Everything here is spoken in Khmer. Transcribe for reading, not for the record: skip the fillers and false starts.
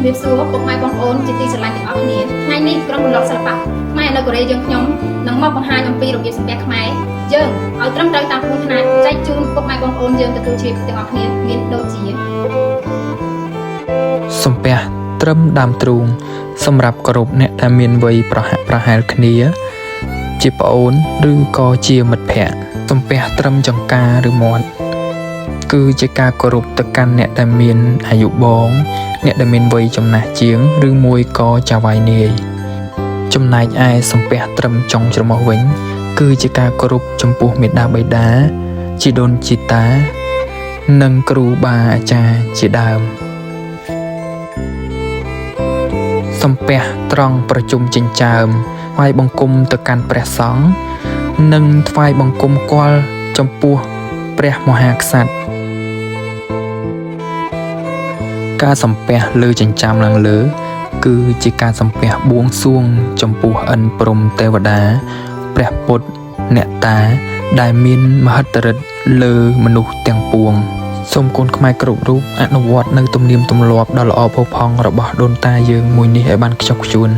ជំរាបសួរពុកម៉ែបងប្អូនជាទីស្រឡាញ់ទាំងអស់គ្នាថ្ងៃនេះក្រុមរំលឹកសិល្បៈខ្មែរនៅកូរ៉េយើងខ្ញុំនឹងមកបង្ហាញអំពីរបៀបសំពះខ្មែរយើងឲ្យត្រឹមត្រូវតាមក្បួនខ្នាតចែកជូនពុកម៉ែបងប្អូនយើងទទួលជ្រាបទាំងអស់គ្នាមានដូចជាសំពះត្រឹមដើមទ្រូងសម្រាប់គោរពអ្នកដែលមានវ័យប្រហាក់ប្រហែលគ្នាជាប្អូនឬក៏ជាមិត្តភក្តិសំពះត្រឹមចង្កាឬមាត់គឺជាការគោរពទៅកាន់អ្នកដែលមានអាយុបងអ្នកដែលមានវ័យចំណាស់ជាងឬមួយក៏ចាវាយនាយចំណែកឯសំពះត្រឹមចុងច្រមុះវិញគឺជាការគោរពចំពោះមាតាបិតាជីដូនជីតានិងគ្រូបាអាចារ្យជាដើមសំពះត្រង់ប្រជុំចិញ្ចើមថ្វាយបង្គំទៅកាន់ព្រះសង្ឃនិងថ្វាយបង្គំគាល់ចំពោះព្រះមហាក្សត្រការសំពះលើចិញ្ចើមឡើងលើគឺជាការសំពះបួងសួងចំពោះឥន្ទព្រំទេវតាព្រះពុទ្ធអ្នកតាដែលមានមហិទ្ធិឫទ្ធិលើមនុស្សទាំងពួងសូមគុណខ្មែរគ្រប់រូបអនុវត្តនៅទំនៀមទម្លាប់ដ៏ល្អផូរផង់របស់ដូនតាយើងមួយនេះឲ្យបានខ្ជាប់ខ្ជួន